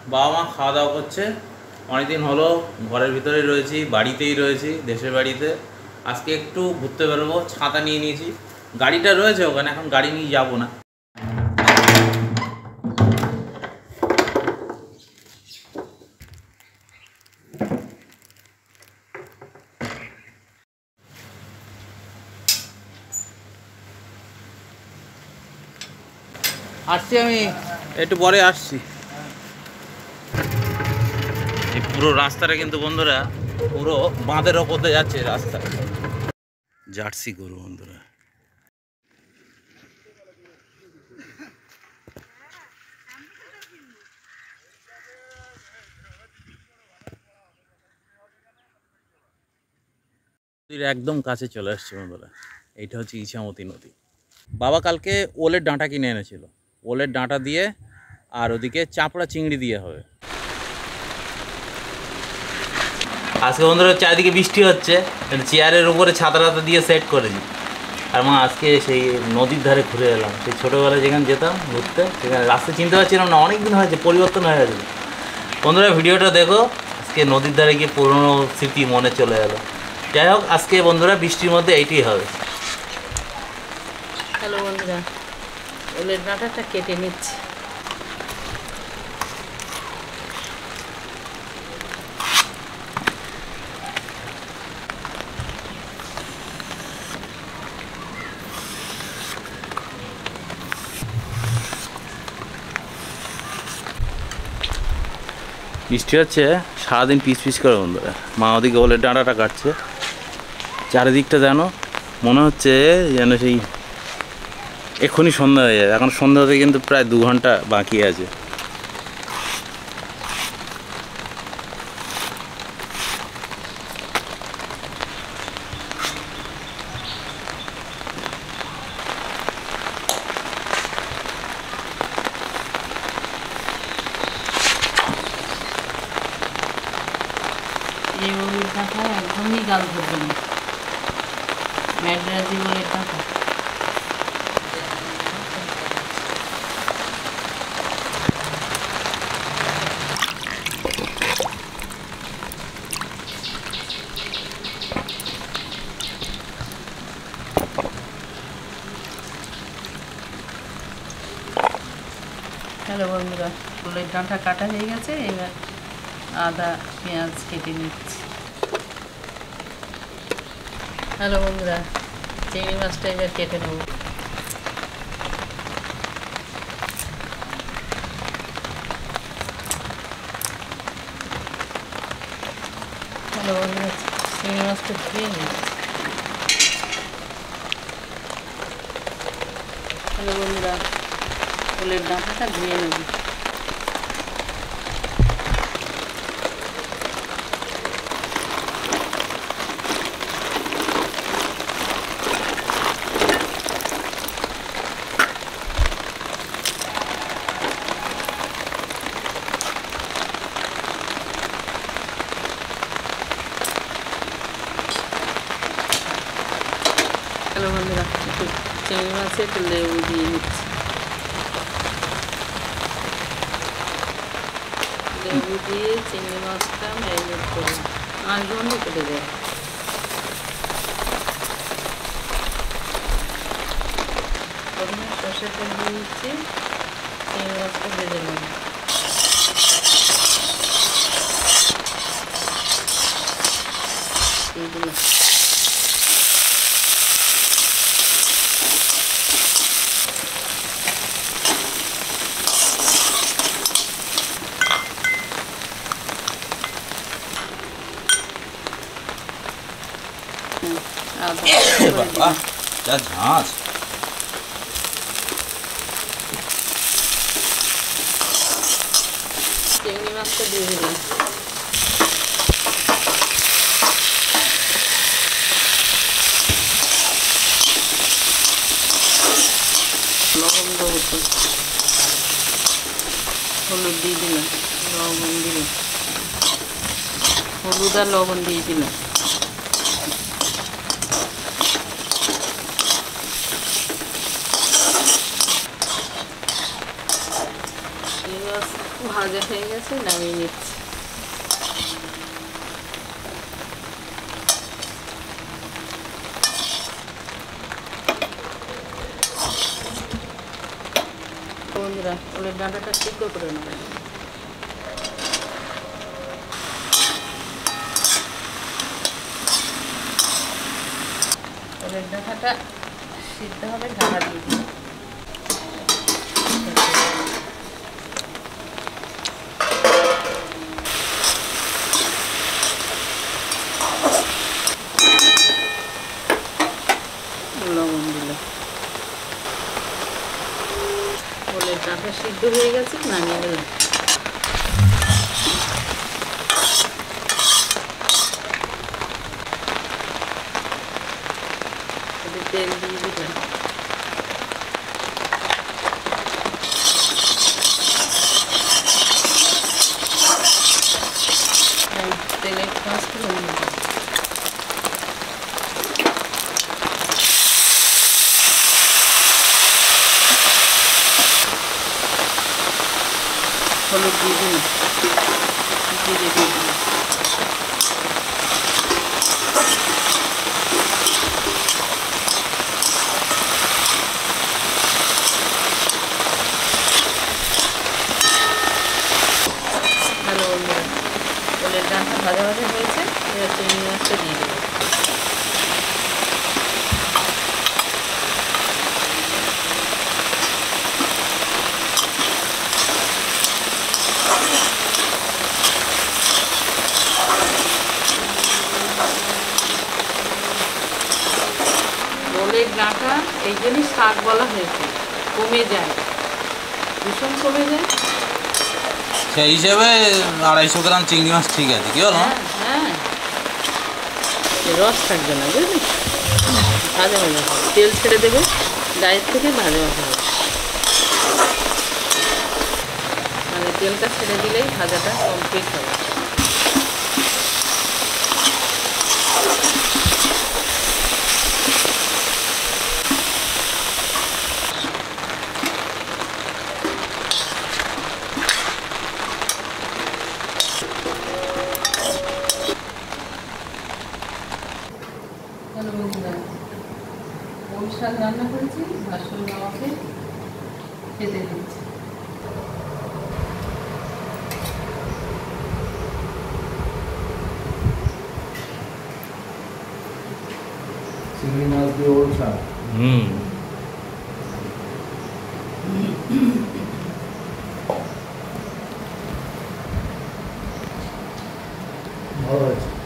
বাবা মা খাওয়া দাওয়া করছে। অনেকদিন হলো ঘরের ভিতরেই রয়েছি, বাড়িতেই রয়েছি, দেশের বাড়িতে। আজকে একটু ঘুরতে বেরোবো, ছাতা নিয়ে নিয়েছি। গাড়িটা রয়েছে ওখানে, এখন গাড়ি নিয়ে যাবো না। আসছি, আমি একটু পরে আসছি। এই পুরো রাস্তাটা কিন্তু বন্ধুরা পুরো বাঁধের ওপর দিয়ে যাচ্ছে রাস্তা। জার্সি গরু বন্ধুরা। নদীর একদম কাছে চলে আসছে বন্ধুরা। এইটা হচ্ছে ইছামতি নদী। বাবা কালকে ওলের ডাঁটা কিনে এনেছিল, ওলের ডাঁটা দিয়ে আর ওদিকে চাপড়া চিংড়ি দিয়ে হবে। আজকে বন্ধুরা চারিদিকে বৃষ্টি হচ্ছে, চেয়ারের উপরে ছাতা টাতা দিয়ে সেট করেছি। আর মা আজকে সেই নদীর ধারে ঘুরে এলাম। সেই ছোটোবেলায় যেখানে যেতাম ঘুরতে, সেখানে রাস্তা চিনতে পারছিলাম না, অনেক দিন হয়েছে, পরিবর্তন হয়ে গেছে। বন্ধুরা ভিডিওটা দেখো, আজকে নদীর ধারে গিয়ে পুরনো স্মৃতি মনে চলে গেলো। যাই হোক, আজকে বন্ধুরা বৃষ্টির মধ্যে এইটাই হবে। হ্যালো বন্ধুরা, ওলের ডাঁটাটা কেটে নিচ্ছি। বৃষ্টি হচ্ছে, সারাদিন পিস পিস করে বন্ধুরা। মা ওদিকে ওলের ডাঁটাটা কাটছে। চারিদিকটা যেন মনে হচ্ছে যেন সেই এক্ষুনি সন্ধ্যা হয়ে যাবে। এখন সন্ধ্যা হতে কিন্তু প্রায় 2 ঘন্টা বাকি আছে। এই ওলের ডাঁটা একদমই গাল ধরবে না, ম্যাড্রাজি ওলের ডাঁটা। হ্যালো বন্ধুরা, ওলের ডাঁটা কাটা হয়ে গেছে। এবার আদা পেঁয়াজ কেটে নিচ্ছি। হ্যালো বন্ধুরা, চিংড়ি মাছটা এবার কেটে নেব। হ্যালো বন্ধুরা, চিংড়ি মাছটা ধুয়ে নিচ্ছি। হ্যালো বন্ধুরা, ওলের ডাঁটাটা ধুয়ে নেব। হ্যালো বন্ধুরা, একটু চিংড়ি মাছে একটু লেবু দিয়ে নিচ্ছি। লেবু দিয়ে চিংড়ি মাছটা ম্যারিনেট করুন, আঁশ বন্ধ করে দেয়। প্রথমে সর্ষের তেল দিয়ে দিচ্ছি, চিংড়ি মাছটা ভেজে নেব। দিয়ে দিলাম। বাবা যা ঝাঁজ। চিংড়ি মাছটা দিয়ে দিলাম। লবণ দেবো তো, হলুদ দিয়ে দিলাম, লবণ দিলাম, হলুদ আর লবণ দিয়ে দিলাম। ভাজা হয়ে গেছে, নামিয়ে নিচ্ছি। বন্ধুরা ওলের ডাঁটাটা সিদ্ধ করে নেবেন। ওলের ডাঁটাটা সিদ্ধ হবে, ঢাকা দিয়ে দিই। লবণ দিলাম। ওলের ডাঁটা সিদ্ধ হয়ে গেছে, নামিয়ে দিলাম। তেল দিয়ে দিলাম। তেলে 5 ফোড়ন দিলাম। হলুদ দিয়ে দিলাম, জিরে দিয়ে দিলাম। হ্যালো বন্ধুরা, ওলের ডাঁটা ভাজা ভাজা হয়েছে, এবার চিংড়ি মাছটা দিয়ে দেবো। ওলের ডাঁটা এই জন্যই শাক বলা হয়েছে, কমে যায়, ভীষণ কমে যায়। সেই হিসেবে 250 গ্রাম চিংড়ি মাছ ঠিক আছে, কি বলো? হ্যাঁ হ্যাঁ, রস থাকবে না, বুঝলি? ভাজা ভাজা হবে, তেল ছেড়ে দেবে গায়ের থেকে, ভাজা ভাজা হবে। মানে তেলটা ছেড়ে দিলেই ভাজাটা কমপ্লিট হবে। হ্যালো বন্ধুরা, ওল শাক রান্না করেছি, ভাসুর মামাকে খেতে দিচ্ছি। চিংড়ি মাছ দিয়ে ওল শাক, ভালো আছে।